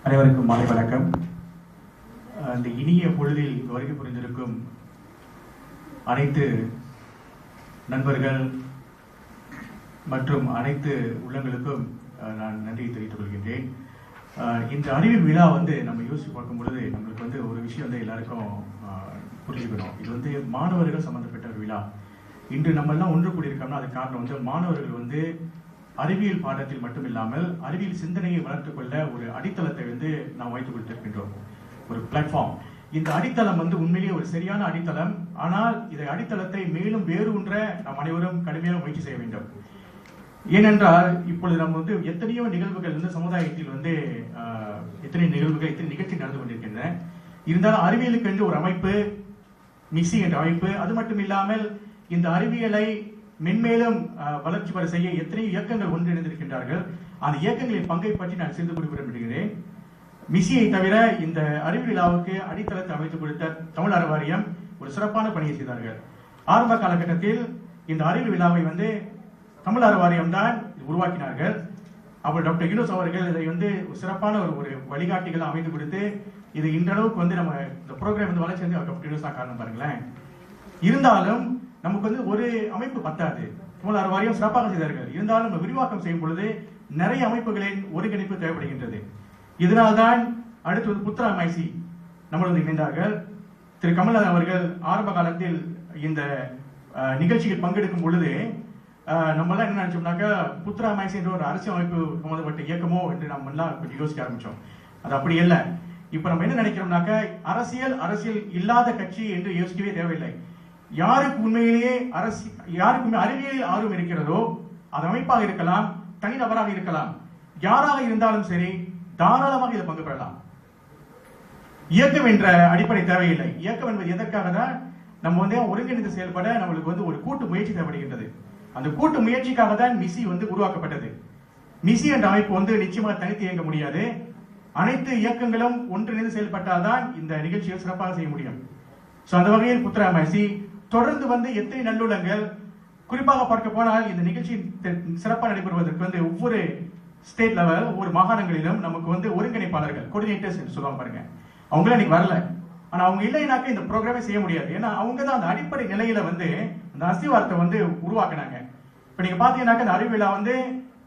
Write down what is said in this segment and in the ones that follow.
அனைவருக்கும் மாலை வணக்கம். இந்த இனிய பொழுதில் வருகை புரிந்திருக்கும் அனைத்து நண்பர்கள் மற்றும் அனைத்து உள்ளங்களுக்கும் நான் நன்றி தெரிவித்துக் கொள்கின்றேன். இந்த அறிவியல் விழா நம்ம யோசிச்சு பார்க்கும் பொழுது நம்மளுக்கு ஒரு விஷயம் எல்லாருக்கும் புரிஞ்சுக்கணும். இது மாணவர்கள் சம்பந்தப்பட்ட ஒரு விழா. இன்று நம்ம எல்லாம் ஒன்று கூடியிருக்கோம்னா அது காரணம் மாணவர்கள் அறிவியல் பாடத்தில் மட்டும் இல்லாமல் அறிவியல் சிந்தனையை வளர்த்துக் கொள்ள ஒரு அடித்தளத்தை நாம் வைத்துக் கொடுத்திருக்கின்றோம், ஒரு பிளாட்ஃபார்ம். இந்த அடித்தளம் உண்மையிலேயே ஒரு சரியான அடித்தளம். ஆனால் இதை அடித்தளத்தை மேலும் வேறு ஒன்ற நாம் அனைவரும் கடுமையாக முயற்சி செய்ய வேண்டும். ஏனென்றால் இப்பொழுது நம்ம எத்தனையோ நிகழ்வுகள் சமுதாயத்தில் எத்தனை நிகழ்வுகள் எத்தனை நிகழ்ச்சி நடந்து கொண்டிருக்கின்றன. இருந்தாலும் அறிவியலுக்கு என்று ஒரு அமைப்பு, மிக்சி என்ற அமைப்பு, அது மட்டும் இல்லாமல் இந்த அறிவியலை மென்மேலும் வளர்ச்சி பெற செய்ய எத்தனை இயக்கங்கள் ஒன்றிணைந்திருக்கின்றார்கள். அந்த இயக்கங்களின் பங்கை பற்றி நான் சிறிது குறிப்பிட விரும்புகிறேன். மிசியை தவிர இந்த அறிவியல் விழாவுக்கு அடித்தளத்தை அமைத்துக் கொடுத்த தமிழ் அற வாரியம் ஒரு சிறப்பான பணியை செய்தார்கள். ஆரம்ப காலகட்டத்தில் இந்த அறிவியல் விழாவை தமிழ் அற வாரியம் தான் உருவாக்கினார்கள். அப்போ டாக்டர் யூனுஸ் அவர்கள் இதை சிறப்பான ஒரு வழிகாட்டிகளை அமைத்து கொடுத்து இது இன்றளவுக்கு நம்ம இந்த ப்ரோக்ராம் வளர்ச்சி டாக்டர் யூனுஸ் தான் காரணம் பாருங்களேன். இருந்தாலும் நமக்கு ஒரு அமைப்பு பத்தாது. தமிழ் அற வாரியம் சிறப்பாக செய்தார்கள். இருந்தாலும் நம்ம விரிவாக்கம் செய்யும் பொழுது நிறைய அமைப்புகளின் ஒருங்கிணைப்பு தேவைப்படுகின்றது. இதனால்தான் அடுத்து புத்ரா மைசி நம்மளோடு இணைந்தார்கள். திரு கமல்நாதன் அவர்கள் ஆரம்ப காலத்தில் இந்த நிகழ்ச்சியில் பங்கெடுக்கும் பொழுது நம்ம எல்லாம் என்ன நினைச்சோம்னாக்கா புத்ரா மைசி என்ற ஒரு அரசியல் அமைப்பு சம்பந்தப்பட்ட இயக்கமோ என்று நம்ம எல்லாம் கொஞ்சம் யோசிக்க ஆரம்பிச்சோம். அது அப்படி இல்லை. இப்ப நம்ம என்ன நினைக்கிறோம்னாக்கா அரசியல் இல்லாத கட்சி என்று யோசிக்கவே தேவையில்லை. யாருக்கு உண்மையிலேயே யாருக்கு அறிவியலில் ஆர்வம் இருக்கிறதோ அது அமைப்பாக இருக்கலாம், தனிநபராக இருக்கலாம், யாராக இருந்தாலும் சரி தாராளமாக இதை பங்கு பெறலாம். இயக்கம் என்ற அடிப்படை தேவையில்லை. இயக்கம் என்பது எதற்காக தான் நம்ம ஒருங்கிணைந்து செயல்பட நம்மளுக்கு ஒரு கூட்டு முயற்சி தேவைப்படுகின்றது. அந்த கூட்டு முயற்சிக்காக தான் மிசி உருவாக்கப்பட்டது. மிசி என்ற அமைப்பு நிச்சயமாக தனித்து இயங்க முடியாது. அனைத்து இயக்கங்களும் ஒன்றிணைந்து செயல்பட்டால்தான் இந்த நிகழ்ச்சியை சிறப்பாக செய்ய முடியும். அந்த வகையில் புத்ரா மைசி தொடர்ந்து எத்தனை நல்லுள்ளங்கள், குறிப்பாக பார்க்க போனால் இந்த நிகழ்ச்சி சிறப்பாக நடைபெறுவதற்கு ஒவ்வொரு ஸ்டேட் லெவல், ஒவ்வொரு மாகாணங்களிலும் நமக்கு ஒருங்கிணைப்பாளர்கள், கோஆர்டினேட்டர்ஸ் என்று சொல்லுவாங்க பாருங்க, அவங்கள இன்னைக்கு வரல. ஆனா அவங்க இல்லைனாக்க இந்த ப்ரோக்ராமே செய்ய முடியாது. ஏன்னா அவங்க தான் அந்த அடிப்படை நிலையில அந்த அஸ்திவாரத்தை உருவாக்குனாங்க. இப்ப நீங்க பாத்தீங்கன்னாக்க இந்த அறிவு விழா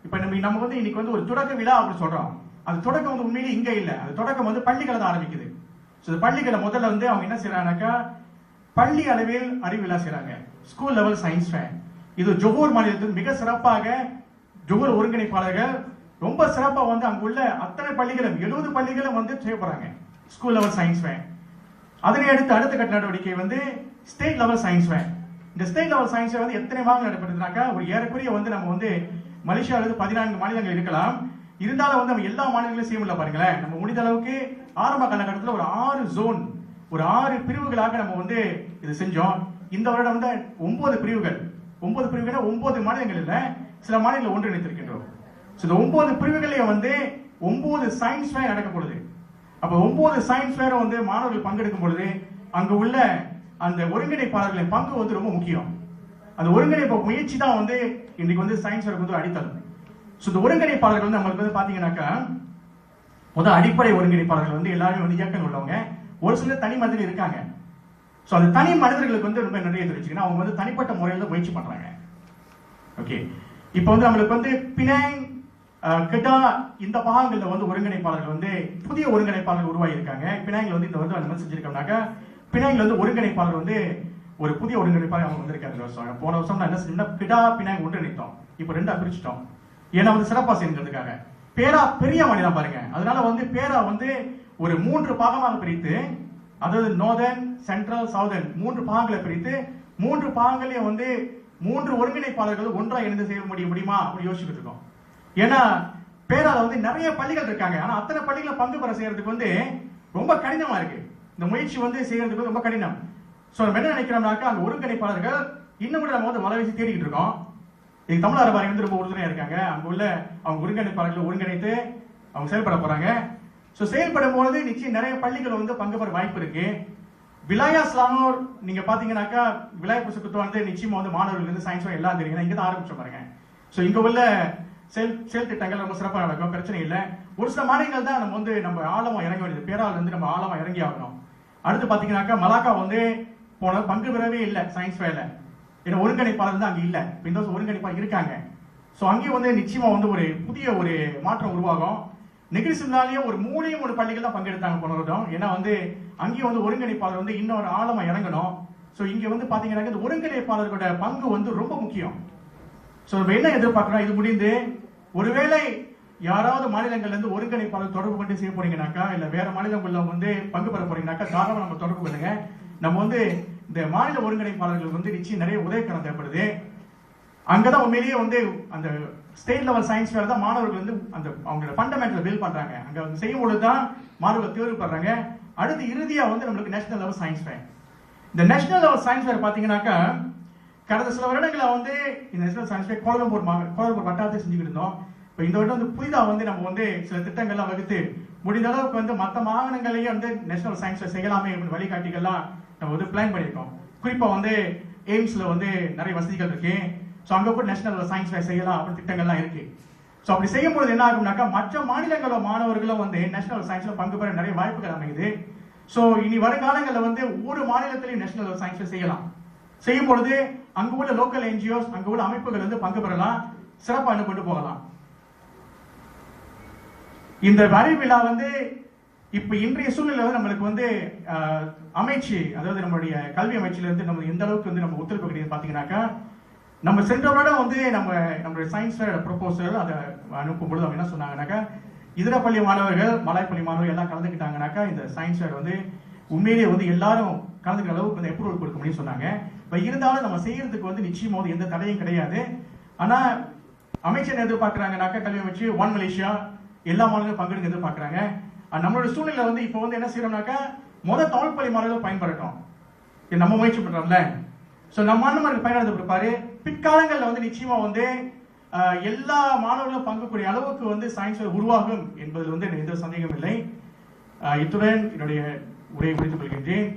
இப்ப நம்ம இன்னைக்கு ஒரு தொடக்க விழா அப்படின்னு சொல்றோம். அந்த தொடக்கம் உண்மையிலே இங்க இல்ல. அந்த தொடக்கம் பள்ளிகளை தான் ஆரம்பிக்குது. பள்ளிகளை முதல்ல அவங்க என்ன செய்யறாங்கன்னாக்கா பள்ளி அளவில் அறிவு விழா செய்யறாங்க. School level science fair. இது ஜொஹூர் மாநிலத்தில் மிக சிறப்பாக ஜொஹூர் ஒருங்கிணைப்பாளர்கள் ரொம்ப சிறப்பா அங்குள்ள அத்தனை பள்ளிகளும் 70 பள்ளிகளும் செய்யப்படுறாங்க ஸ்கூல் லெவல் சயின்ஸ் ஃபேர். அதனை அடுத்த கட்ட நடவடிக்கை ஸ்டேட் லெவல் சயின்ஸ் ஃபேர். இந்த ஸ்டேட் லெவல் சயின்ஸ் ஃபேர் எத்தனை மாதங்கள் நடைபெறுதுனாக்கா ஒரு ஏறக்குறைய நம்ம மலேசியாவில் 14 மாநிலங்கள் இருக்கலாம். இருந்தாலும் நம்ம எல்லா மாநிலங்களும் செய்ய முடியல பாருங்களேன். நம்ம முடிந்த அளவுக்கு ஆரம்ப காலகட்டத்தில் ஒரு 6 ஜோன், ஒரு 6 பிரிவுகளாக நம்ம இது செஞ்சோம். இந்த வருடம் 9 பிரிவுகள். 9 பிரிவுகள் 9 மாநிலங்கள் இல்ல, சில மாநிலங்கள் ஒன்றிணைத்திருக்கின்றோம். இந்த 9 பிரிவுகளையும் 9 சயின்ஸ் ஃபேர் நடக்கப்படுது. அப்ப 9 சயின்ஸ் ஃபேர் மாணவர்கள் பங்கெடுக்கும் பொழுது அங்க உள்ள அந்த ஒருங்கிணைப்பாளர்களின் பங்கு ரொம்ப முக்கியம். அந்த ஒருங்கிணைப்பு முயற்சி தான் இன்னைக்கு சயின்ஸ் ஃபேருக்கு அடித்தளம். இந்த ஒருங்கிணைப்பாளர்கள் நம்மளுக்கு பாத்தீங்கன்னாக்கா முதல் அடிப்படை ஒருங்கிணைப்பாளர்கள் எல்லாருமே இயக்கம் உள்ளவங்க. ஒரு சிலர் தனி மனிதர்கள் இருக்காங்க. அந்த தனி மனிதர்களுக்கு ரொம்ப நிறைய தெரிஞ்சுக்கணும். அவங்க தனிப்பட்ட முறையில் முயற்சி பண்றாங்க. ஓகே, இப்போ நம்மளுக்கு பினாங், கெடா இந்த பாகங்கள்ல ஒருங்கிணைப்பாளர்கள் புதிய ஒருங்கிணைப்பாளர்கள் உருவாகி இருக்காங்க. பினாங்ல இந்த வருடம் அந்த மாதிரி செஞ்சிருக்கோம்னாக்கா பினாங்ல ஒருங்கிணைப்பாளர் ஒரு புதிய ஒருங்கிணைப்பாளர் அவங்க வந்திருக்காங்க. போன வருஷம் நான் என்ன செஞ்சோம்னா கெடா பினாங் ஒன்றிணைத்தோம். இப்போ 2ஆ பிரிச்சுட்டோம். ஏன்னா சிறப்பா செய்யறதுக்காக. பேரா பெரிய மாநிலம் பாருங்க. அதனால பேரா ஒரு 3 பாகமாக பிரித்து, அதாவது நார்தர்ன், சென்ட்ரல், சவுதர்ன் 3 பாகங்களை பிரித்து 3 பாகங்களையும் 3 ஒருங்கிணைப்பாளர்கள் ஒன்றா இணைந்து செய்ய முடியுமா அப்படி யோசிச்சுட்டு இருக்கோம். ஏன்னா பேரால நிறைய பள்ளிகள் இருக்காங்க. ஆனா அத்தனை பள்ளிகளை பங்கு பெற செய்யறதுக்கு ரொம்ப கடினமா இருக்கு. இந்த முயற்சி செய்யறதுக்கு ரொம்ப கடினம். நம்ம என்ன நினைக்கிறோம்னாக்கா அந்த ஒருங்கிணைப்பாளர்கள் இன்னும் கூட நம்ம மலைவீசி தேடிக்கிட்டு இருக்கோம். இது தமிழ் அற வாரியம் ரொம்ப உறுதுணையா இருக்காங்க. அங்க உள்ள அவங்க ஒருங்கிணைப்பாளர்களை ஒருங்கிணைத்து அவங்க செயல்பட போறாங்க. செயல்படும் போது நிச்சயம் நிறைய பள்ளிகள் பங்கு பெற வாய்ப்பு இருக்கு. விலாயா ஸ்லாங்கோர் நீங்க பாத்தீங்கன்னாக்கா விலாய புசுக்கு நிச்சயமா மாணவர்களுக்கு சயின்ஸ் எல்லாம் தெரியும். இங்க தான் ஆரம்பிச்சோம் பாருங்க. இங்க உள்ள செயல் திட்டங்கள் ரொம்ப சிறப்பாக நடக்கும், பிரச்சனை இல்லை. ஒரு சில மாநிலங்கள் தான் நம்ம வந்து நம்ம ஆழமா இறங்க வேண்டியது, பேரால் வந்து நம்ம ஆழமா இறங்கி ஆகணும். அடுத்து பாத்தீங்கன்னாக்கா மலாக்கா வந்து போன பங்கு பெறவே இல்லை சயின்ஸ் ஃபேர்ல, ஏன்னா ஒருங்கிணைப்பாளர் தான் அங்க இல்ல. இந்த வருஷம் ஒருங்கிணைப்பாளர் இருக்காங்க. சோ அங்கேயும் வந்து நிச்சயமா வந்து ஒரு புதிய ஒரு மாற்றம் உருவாகும். நெகிழ்ச்சினாலேயும் ஒரு 3 பள்ளிகள் தான் பங்கெடுத்தாங்க போன வருடம். ஏன்னா வந்து அங்கேயும் வந்து ஒருங்கிணைப்பாளர் வந்து இன்னொரு ஆழமா இறங்கணும். சோ இங்க வந்து பாத்தீங்கன்னா இந்த ஒருங்கிணைப்பாளர்களோட பங்கு வந்து ரொம்ப முக்கியம். சோ நம்ம என்ன எதிர்பார்க்கிறோம், இது முடிந்து ஒருவேளை யாராவது மாநிலங்கள்ல இருந்து ஒருங்கிணைப்பாளர் தொடர்பு கொண்டு செய்ய போறீங்கன்னாக்கா, இல்ல வேற மாநிலங்கள்ல வந்து பங்கு பெற போறீங்கன்னாக்கா தாராளமா நம்ம தொடர்பு பண்ணுங்க. நம்ம வந்து இந்த மாநில ஒருங்கிணைப்பாளர்கள் வந்து நிச்சயம் நிறைய உதவிக்கரம் தேவைப்படுது. அங்கதான் உண்மையிலேயே வந்து அந்த ஸ்டேட் லெவல் சயின்ஸ் ஃபேர் தான் மாணவர்கள் வந்து அந்த அவங்களோட ஃபண்டமெண்டல் பில்ட் பண்றாங்க. அங்க வந்து செய்யும் பொழுதுதான் மாணவர்கள் தேர்வு பண்றாங்க. அடுத்து இறுதியா வந்து நம்மளுக்கு நேஷனல் லெவல் சயின்ஸ் ஃபேர். இந்த நேஷனல் லெவல் சயின்ஸ் ஃபேர் பாத்தீங்கன்னாக்கா கடந்த சில வருடங்கள வந்து இந்த நேஷனல் சயின்ஸ் ஃபேர் கோலம்பூர் வட்டாரத்தை செஞ்சுக்கிட்டு இருந்தோம். இப்போ இந்த வருடம் வந்து புதிதா வந்து நம்ம வந்து சில திட்டங்கள்லாம் வகுத்து முடிந்த அளவுக்கு வந்து மற்ற மாகாணங்களையும் வந்து நேஷனல் சயின்ஸ் ஃபேர் செய்யலாமே அப்படின்னு வழிகாட்டிகள்லாம் நம்ம வந்து பிளான் பண்ணியிருக்கோம். குறிப்பா வந்து எய்ம்ஸ்ல வந்து நிறைய வசதிகள் இருக்கு. ஸோ அங்க கூட நேஷனல் சயின்ஸ் ஃபேர் செய்யலாம் அப்படின்னு திட்டங்கள்லாம் இருக்கு. ஸோ அப்படி செய்யும் பொழுது என்ன ஆகும்னாக்கா மற்ற மாநிலங்களோ மாணவர்களும் வந்து நேஷனல் சயின்ஸ்ல பங்கு பெற நிறைய வாய்ப்புகள் அமையுது. ஸோ இனி வருங்காலங்களில் வந்து ஒவ்வொரு மாநிலத்திலையும் நேஷனல் சயின்ஸ் ஃபேர் செய்யலாம். செய்யும் பொழுது அங்கு உள்ள லோக்கல் என்ஜிஓஸ், அங்கு உள்ள அமைப்புகள் வந்து பங்கு பெறலாம், சிறப்பாக கொண்டு போகலாம். இந்த அறிவு விழா வந்து இப்ப இன்றைய சூழ்நிலை வந்து நம்மளுக்கு வந்து அமைச்சு, அதாவது நம்மளுடைய கல்வி அமைச்சில இருந்து நம்ம எந்த அளவுக்கு வந்து நம்ம ஒத்துழைப்பு கிடையாது பாத்தீங்கன்னாக்கா, நம்ம சென்ற வருடம் வந்து நம்மளுடைய சயின்ஸ் ஃபேர் ப்ரொபோசல் அதை அனுப்பும் பொழுது அவங்க என்ன சொன்னாங்கன்னாக்கா, இதர பள்ளி மாணவர்கள் மலாய் மாணவர்கள் எல்லாம் கலந்துக்கிட்டாங்கன்னாக்கா இந்த சயின்ஸ் ஃபேர் வந்து உண்மையிலேயே வந்து எல்லாரும் கலந்துக்கிற அளவுக்கு வந்து அப்ரூவல் கொடுக்க முடியும்னு சொன்னாங்க. இப்ப இருந்தாலும் நம்ம செய்யறதுக்கு வந்து நிச்சயமா வந்து எந்த தடையும் கிடையாது. ஆனா அமைச்சர் எதிர்பார்க்கிறாங்கன்னாக்கா கல்வி அமைச்சு ஒன் மலேசியா எல்லா மாநிலங்களும் பங்கெடுக்க எதிர்பார்க்கிறாங்க. நம்மளோட சூழ்நிலை வந்து இப்ப வந்து என்ன செய்யறோம்னாக்கா தமிழ் பள்ளி மாணவர்கள் பயன்படுத்தோம், நம்ம முயற்சி பண்றோம்ல. சோ நம்ம மாணவர்கள் பயன்படுத்த பிற்பாரு பிற்காலங்கள்ல வந்து நிச்சயமா வந்து எல்லா மாணவர்களும் பங்குக்கூடிய அளவுக்கு வந்து சயின்ஸ் உருவாகும் என்பதில் வந்து எந்த சந்தேகம் இல்லை. இத்துடன் என்னுடைய உரையை முடித்துக் கொள்கின்றேன்.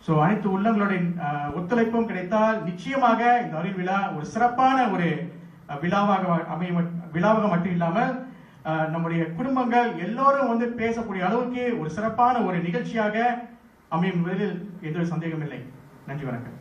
சோ அனைத்து உள்ளங்களுடைய ஒத்துழைப்பும் கிடைத்தால் நிச்சயமாக இந்த அறிவு விழா ஒரு சிறப்பான ஒரு விழாவாக மட்டும் இல்லாமல் நம்முடைய குடும்பங்கள் எல்லோரும் வந்து பேசக்கூடிய அளவுக்கு ஒரு சிறப்பான ஒரு நிகழ்ச்சியாக அமையும் என்பதில் எந்த சந்தேகம் இல்லை. நன்றி, வணக்கம்.